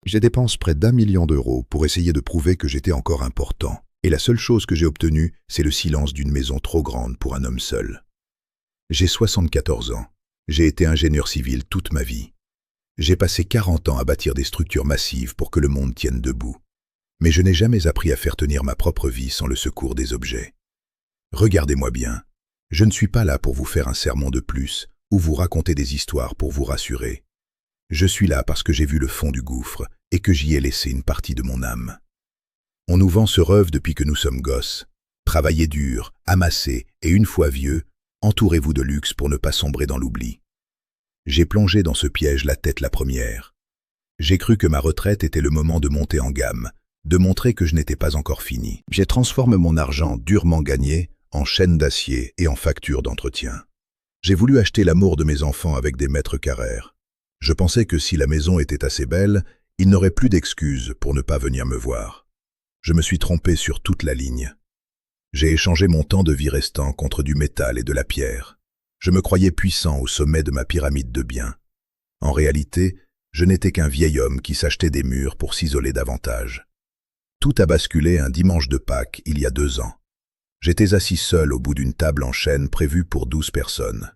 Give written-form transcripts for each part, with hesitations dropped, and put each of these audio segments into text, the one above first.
J'ai dépensé près d'1 million d'euros pour essayer de prouver que j'étais encore important. Et la seule chose que j'ai obtenue, c'est le silence d'une maison trop grande pour un homme seul. J'ai 74 ans. J'ai été ingénieur civil toute ma vie. J'ai passé 40 ans à bâtir des structures massives pour que le monde tienne debout. Mais je n'ai jamais appris à faire tenir ma propre vie sans le secours des objets. Regardez-moi bien. Je ne suis pas là pour vous faire un sermon de plus ou vous raconter des histoires pour vous rassurer. Je suis là parce que j'ai vu le fond du gouffre et que j'y ai laissé une partie de mon âme. On nous vend ce rêve depuis que nous sommes gosses. Travaillez dur, amassez, et une fois vieux, entourez-vous de luxe pour ne pas sombrer dans l'oubli. J'ai plongé dans ce piège la tête la première. J'ai cru que ma retraite était le moment de monter en gamme, de montrer que je n'étais pas encore fini. J'ai transformé mon argent durement gagné en chaînes d'acier et en factures d'entretien. J'ai voulu acheter l'amour de mes enfants avec des mètres carrés. Je pensais que si la maison était assez belle, ils n'auraient plus d'excuses pour ne pas venir me voir. Je me suis trompé sur toute la ligne. J'ai échangé mon temps de vie restant contre du métal et de la pierre. Je me croyais puissant au sommet de ma pyramide de biens. En réalité, je n'étais qu'un vieil homme qui s'achetait des murs pour s'isoler davantage. Tout a basculé un dimanche de Pâques il y a 2 ans. J'étais assis seul au bout d'une table en chêne prévue pour 12 personnes.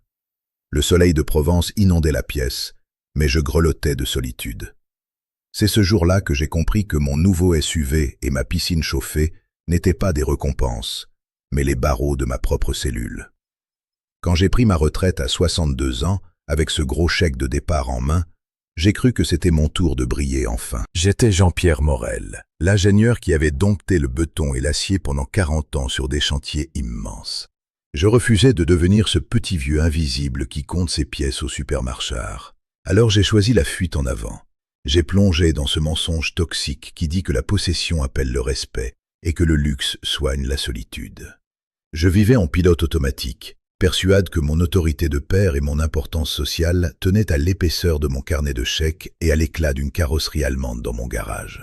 Le soleil de Provence inondait la pièce, mais je grelottais de solitude. C'est ce jour-là que j'ai compris que mon nouveau SUV et ma piscine chauffée n'étaient pas des récompenses, mais les barreaux de ma propre cellule. Quand j'ai pris ma retraite à 62 ans, avec ce gros chèque de départ en main, j'ai cru que c'était mon tour de briller enfin. J'étais Jean-Pierre Morel, l'ingénieur qui avait dompté le béton et l'acier pendant 40 ans sur des chantiers immenses. Je refusais de devenir ce petit vieux invisible qui compte ses pièces au supermarché. Alors j'ai choisi la fuite en avant. J'ai plongé dans ce mensonge toxique qui dit que la possession appelle le respect et que le luxe soigne la solitude. Je vivais en pilote automatique, persuade que mon autorité de père et mon importance sociale tenaient à l'épaisseur de mon carnet de chèques et à l'éclat d'une carrosserie allemande dans mon garage.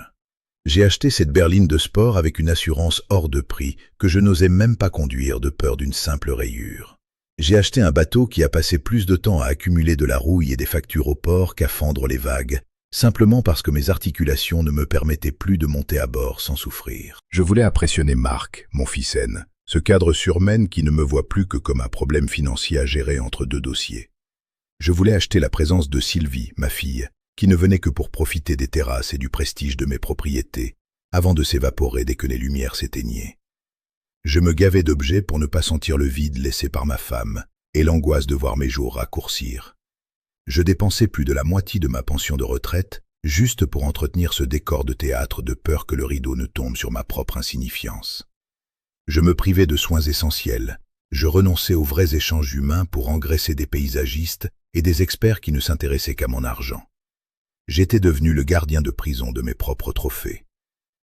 J'ai acheté cette berline de sport avec une assurance hors de prix que je n'osais même pas conduire de peur d'une simple rayure. J'ai acheté un bateau qui a passé plus de temps à accumuler de la rouille et des factures au port qu'à fendre les vagues, simplement parce que mes articulations ne me permettaient plus de monter à bord sans souffrir. Je voulais impressionner Marc, mon fils aîné, ce cadre surmène qui ne me voit plus que comme un problème financier à gérer entre 2 dossiers. Je voulais acheter la présence de Sylvie, ma fille, qui ne venait que pour profiter des terrasses et du prestige de mes propriétés, avant de s'évaporer dès que les lumières s'éteignaient. Je me gavais d'objets pour ne pas sentir le vide laissé par ma femme et l'angoisse de voir mes jours raccourcir. Je dépensais plus de la moitié de ma pension de retraite juste pour entretenir ce décor de théâtre de peur que le rideau ne tombe sur ma propre insignifiance. Je me privais de soins essentiels, je renonçais aux vrais échanges humains pour engraisser des paysagistes et des experts qui ne s'intéressaient qu'à mon argent. J'étais devenu le gardien de prison de mes propres trophées.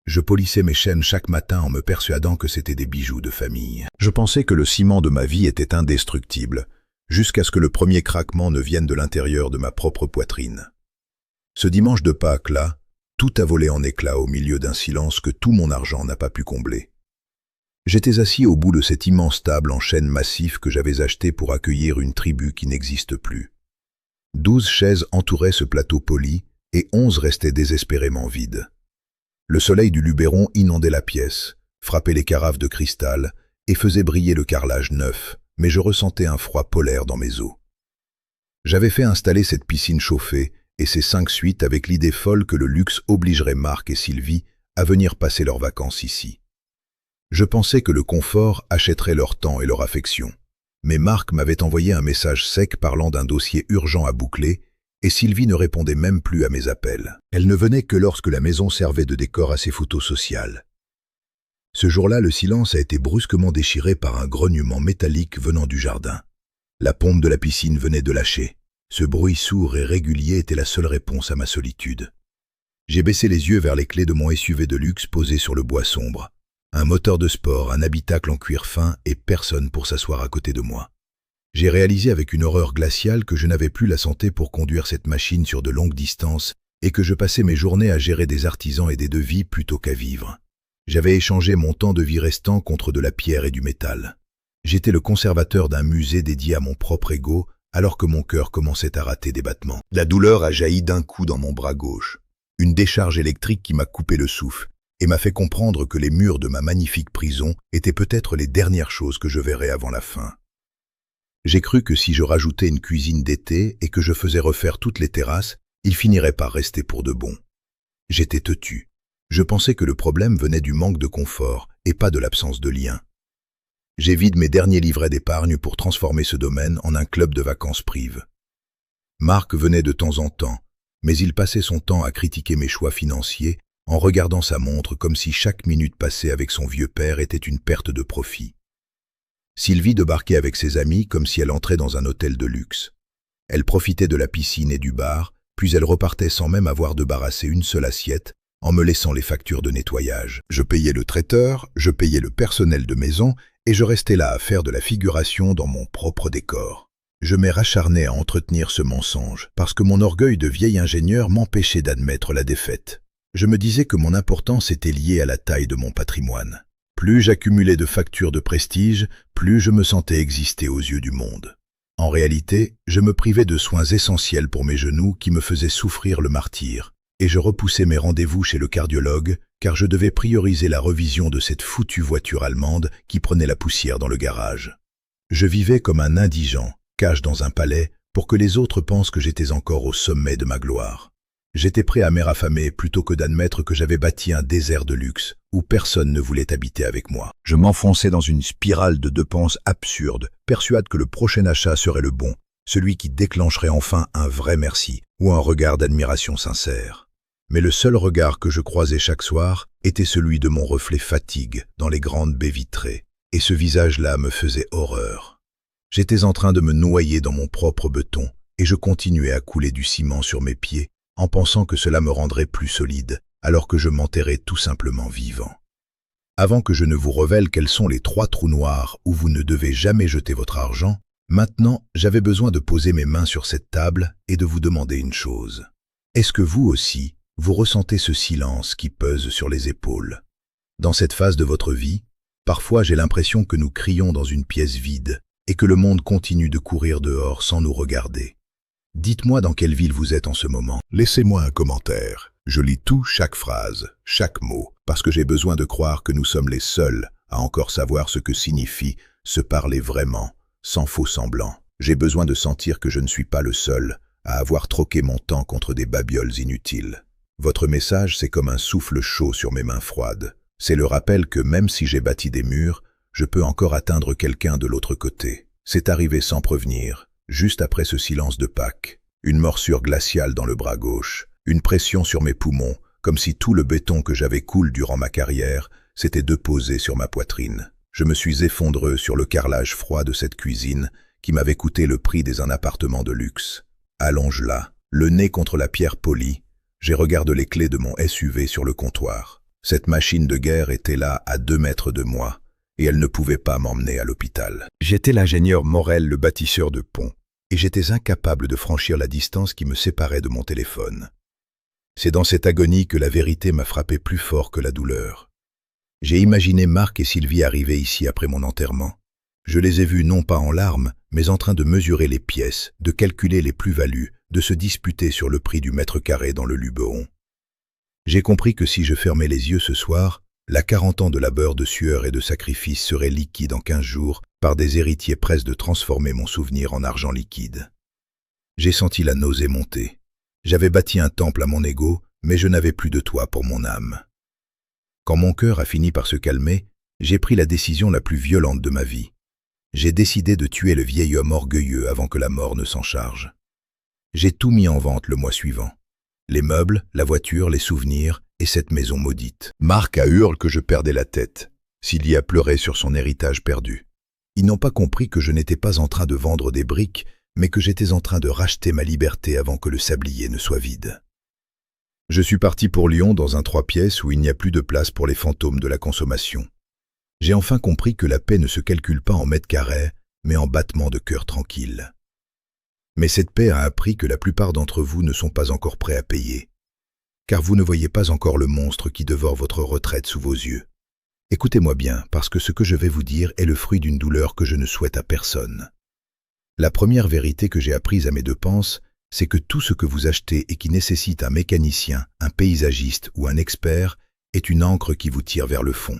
Je polissais mes chaînes chaque matin en me persuadant que c'étaient des bijoux de famille. Je pensais que le ciment de ma vie était indestructible, jusqu'à ce que le premier craquement ne vienne de l'intérieur de ma propre poitrine. Ce dimanche de Pâques-là, tout a volé en éclats au milieu d'un silence que tout mon argent n'a pas pu combler. J'étais assis au bout de cette immense table en chêne massif que j'avais acheté pour accueillir une tribu qui n'existe plus. 12 chaises entouraient ce plateau poli et 11 restaient désespérément vides. Le soleil du Luberon inondait la pièce, frappait les carafes de cristal et faisait briller le carrelage neuf, mais je ressentais un froid polaire dans mes os. J'avais fait installer cette piscine chauffée et ces 5 suites avec l'idée folle que le luxe obligerait Marc et Sylvie à venir passer leurs vacances ici. Je pensais que le confort achèterait leur temps et leur affection. Mais Marc m'avait envoyé un message sec parlant d'un dossier urgent à boucler et Sylvie ne répondait même plus à mes appels. Elle ne venait que lorsque la maison servait de décor à ses photos sociales. Ce jour-là, le silence a été brusquement déchiré par un grognement métallique venant du jardin. La pompe de la piscine venait de lâcher. Ce bruit sourd et régulier était la seule réponse à ma solitude. J'ai baissé les yeux vers les clés de mon SUV de luxe posé sur le bois sombre. Un moteur de sport, un habitacle en cuir fin et personne pour s'asseoir à côté de moi. J'ai réalisé avec une horreur glaciale que je n'avais plus la santé pour conduire cette machine sur de longues distances et que je passais mes journées à gérer des artisans et des devis plutôt qu'à vivre. J'avais échangé mon temps de vie restant contre de la pierre et du métal. J'étais le conservateur d'un musée dédié à mon propre ego alors que mon cœur commençait à rater des battements. La douleur a jailli d'un coup dans mon bras gauche. Une décharge électrique qui m'a coupé le souffle et m'a fait comprendre que les murs de ma magnifique prison étaient peut-être les dernières choses que je verrais avant la fin. J'ai cru que si je rajoutais une cuisine d'été et que je faisais refaire toutes les terrasses, il finirait par rester pour de bon. J'étais têtu. Je pensais que le problème venait du manque de confort et pas de l'absence de lien. J'ai vide mes derniers livrets d'épargne pour transformer ce domaine en un club de vacances prive. Marc venait de temps en temps, mais il passait son temps à critiquer mes choix financiers en regardant sa montre comme si chaque minute passée avec son vieux père était une perte de profit. Sylvie débarquait avec ses amis comme si elle entrait dans un hôtel de luxe. Elle profitait de la piscine et du bar, puis elle repartait sans même avoir débarrassé une seule assiette, en me laissant les factures de nettoyage. Je payais le traiteur, je payais le personnel de maison, et je restais là à faire de la figuration dans mon propre décor. Je m'ai racharné à entretenir ce mensonge, parce que mon orgueil de vieil ingénieur m'empêchait d'admettre la défaite. Je me disais que mon importance était liée à la taille de mon patrimoine. Plus j'accumulais de factures de prestige, plus je me sentais exister aux yeux du monde. En réalité, je me privais de soins essentiels pour mes genoux qui me faisaient souffrir le martyre, et je repoussais mes rendez-vous chez le cardiologue car je devais prioriser la revision de cette foutue voiture allemande qui prenait la poussière dans le garage. Je vivais comme un indigent, cage dans un palais, pour que les autres pensent que j'étais encore au sommet de ma gloire. J'étais prêt à m'éraffamer plutôt que d'admettre que j'avais bâti un désert de luxe où personne ne voulait habiter avec moi. Je m'enfonçais dans une spirale de dépenses absurdes, persuade que le prochain achat serait le bon, celui qui déclencherait enfin un vrai merci ou un regard d'admiration sincère. Mais le seul regard que je croisais chaque soir était celui de mon reflet fatigue dans les grandes baies vitrées, et ce visage-là me faisait horreur. J'étais en train de me noyer dans mon propre béton, et je continuais à couler du ciment sur mes pieds, en pensant que cela me rendrait plus solide, alors que je m'enterrais tout simplement vivant. Avant que je ne vous révèle quels sont les 3 trous noirs où vous ne devez jamais jeter votre argent, maintenant j'avais besoin de poser mes mains sur cette table et de vous demander une chose. Est-ce que vous aussi, vous ressentez ce silence qui pèse sur les épaules? Dans cette phase de votre vie, parfois j'ai l'impression que nous crions dans une pièce vide et que le monde continue de courir dehors sans nous regarder. Dites-moi dans quelle ville vous êtes en ce moment. Laissez-moi un commentaire. Je lis tout, chaque phrase, chaque mot, parce que j'ai besoin de croire que nous sommes les seuls à encore savoir ce que signifie se parler vraiment, sans faux semblant. J'ai besoin de sentir que je ne suis pas le seul à avoir troqué mon temps contre des babioles inutiles. Votre message, c'est comme un souffle chaud sur mes mains froides. C'est le rappel que même si j'ai bâti des murs, je peux encore atteindre quelqu'un de l'autre côté. C'est arrivé sans prévenir, juste après ce silence de Pâques. Une morsure glaciale dans le bras gauche, une pression sur mes poumons, comme si tout le béton que j'avais coulé durant ma carrière s'était déposé sur ma poitrine. Je me suis effondré sur le carrelage froid de cette cuisine qui m'avait coûté le prix d'un appartement de luxe. Allonge là, le nez contre la pierre polie, j'ai regardé les clés de mon SUV sur le comptoir. Cette machine de guerre était là à 2 mètres de moi, et elle ne pouvait pas m'emmener à l'hôpital. J'étais l'ingénieur Morel, le bâtisseur de ponts, et j'étais incapable de franchir la distance qui me séparait de mon téléphone. C'est dans cette agonie que la vérité m'a frappé plus fort que la douleur. J'ai imaginé Marc et Sylvie arriver ici après mon enterrement. Je les ai vus non pas en larmes, mais en train de mesurer les pièces, de calculer les plus-values, de se disputer sur le prix du mètre carré dans le Luberon. J'ai compris que si je fermais les yeux ce soir, la 40 ans de labeur, de sueur et de sacrifice serait liquide en 15 jours par des héritiers prêts de transformer mon souvenir en argent liquide. J'ai senti la nausée monter. J'avais bâti un temple à mon ego, mais je n'avais plus de toit pour mon âme. Quand mon cœur a fini par se calmer, j'ai pris la décision la plus violente de ma vie. J'ai décidé de tuer le vieil homme orgueilleux avant que la mort ne s'en charge. J'ai tout mis en vente le mois suivant. Les meubles, la voiture, les souvenirs et cette maison maudite. Marc a hurlé que je perdais la tête. Sylvie a pleuré sur son héritage perdu. Ils n'ont pas compris que je n'étais pas en train de vendre des briques, mais que j'étais en train de racheter ma liberté avant que le sablier ne soit vide. Je suis parti pour Lyon dans un 3 pièces où il n'y a plus de place pour les fantômes de la consommation. J'ai enfin compris que la paix ne se calcule pas en mètres carrés, mais en battements de cœur tranquilles. Mais cette paix a appris que la plupart d'entre vous ne sont pas encore prêts à payer, car vous ne voyez pas encore le monstre qui dévore votre retraite sous vos yeux. Écoutez-moi bien, parce que ce que je vais vous dire est le fruit d'une douleur que je ne souhaite à personne. La première vérité que j'ai apprise à mes dépenses, c'est que tout ce que vous achetez et qui nécessite un mécanicien, un paysagiste ou un expert est une ancre qui vous tire vers le fond.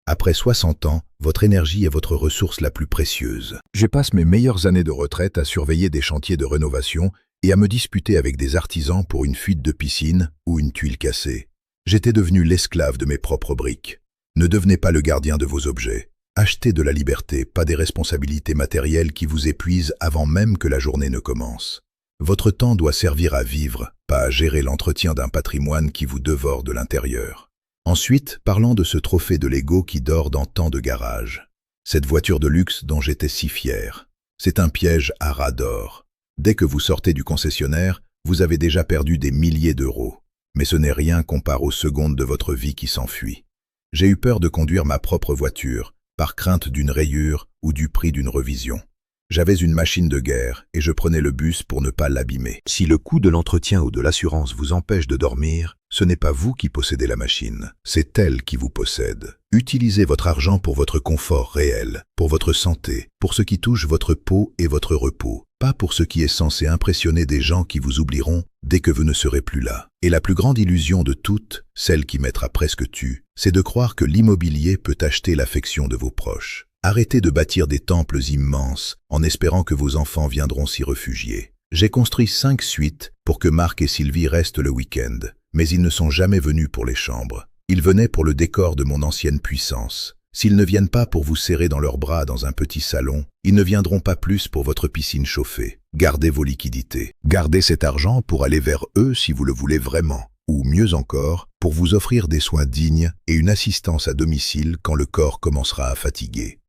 Après 60 ans, votre énergie est votre ressource la plus précieuse. Je passe mes meilleures années de retraite à surveiller des chantiers de rénovation et à me disputer avec des artisans pour une fuite de piscine ou une tuile cassée. J'étais devenu l'esclave de mes propres briques. Ne devenez pas le gardien de vos objets. Achetez de la liberté, pas des responsabilités matérielles qui vous épuisent avant même que la journée ne commence. Votre temps doit servir à vivre, pas à gérer l'entretien d'un patrimoine qui vous dévore de l'intérieur. Ensuite, parlons de ce trophée de Lego qui dort dans tant de garages. Cette voiture de luxe dont j'étais si fier. C'est un piège à ras d'or. Dès que vous sortez du concessionnaire, vous avez déjà perdu des milliers d'euros. Mais ce n'est rien comparé aux secondes de votre vie qui s'enfuient. J'ai eu peur de conduire ma propre voiture, par crainte d'une rayure ou du prix d'une revision. J'avais une machine de guerre et je prenais le bus pour ne pas l'abîmer. Si le coût de l'entretien ou de l'assurance vous empêche de dormir, ce n'est pas vous qui possédez la machine, c'est elle qui vous possède. Utilisez votre argent pour votre confort réel, pour votre santé, pour ce qui touche votre peau et votre repos, pas pour ce qui est censé impressionner des gens qui vous oublieront dès que vous ne serez plus là. Et la plus grande illusion de toutes, celle qui mettra presque tue, c'est de croire que l'immobilier peut acheter l'affection de vos proches. Arrêtez de bâtir des temples immenses en espérant que vos enfants viendront s'y réfugier. J'ai construit 5 suites pour que Marc et Sylvie restent le week-end, mais ils ne sont jamais venus pour les chambres. Ils venaient pour le décor de mon ancienne puissance. S'ils ne viennent pas pour vous serrer dans leurs bras dans un petit salon, ils ne viendront pas plus pour votre piscine chauffée. Gardez vos liquidités. Gardez cet argent pour aller vers eux si vous le voulez vraiment. Ou mieux encore, pour vous offrir des soins dignes et une assistance à domicile quand le corps commencera à fatiguer.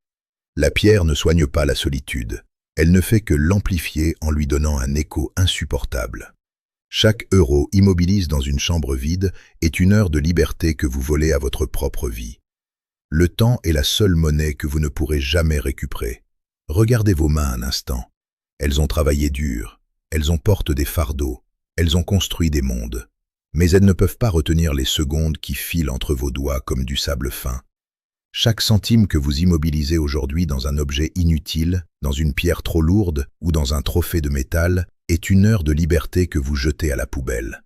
La pierre ne soigne pas la solitude. Elle ne fait que l'amplifier en lui donnant un écho insupportable. Chaque euro immobilise dans une chambre vide est une heure de liberté que vous volez à votre propre vie. Le temps est la seule monnaie que vous ne pourrez jamais récupérer. Regardez vos mains un instant. Elles ont travaillé dur, elles ont porté des fardeaux, elles ont construit des mondes. Mais elles ne peuvent pas retenir les secondes qui filent entre vos doigts comme du sable fin. Chaque centime que vous immobilisez aujourd'hui dans un objet inutile, dans une pierre trop lourde ou dans un trophée de métal, est une heure de liberté que vous jetez à la poubelle.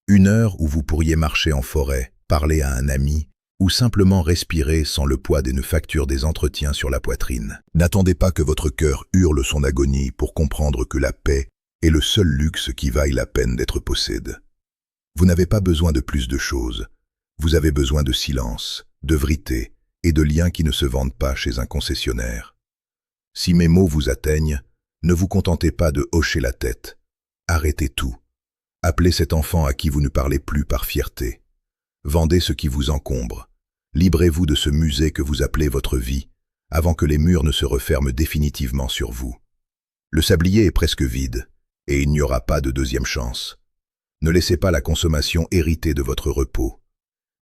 Une heure où vous pourriez marcher en forêt, parler à un ami, ou simplement respirer sans le poids des factures des entretiens sur la poitrine. N'attendez pas que votre cœur hurle son agonie pour comprendre que la paix est le seul luxe qui vaille la peine d'être possédé. Vous n'avez pas besoin de plus de choses. Vous avez besoin de silence, de vérité, et de liens qui ne se vendent pas chez un concessionnaire. Si mes mots vous atteignent, ne vous contentez pas de hocher la tête. Arrêtez tout. Appelez cet enfant à qui vous ne parlez plus par fierté. Vendez ce qui vous encombre. Librez-vous de ce musée que vous appelez votre vie, avant que les murs ne se referment définitivement sur vous. Le sablier est presque vide, et il n'y aura pas de deuxième chance. Ne laissez pas la consommation hériter de votre repos.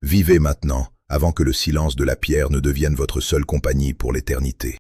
Vivez maintenant, avant que le silence de la pierre ne devienne votre seule compagnie pour l'éternité.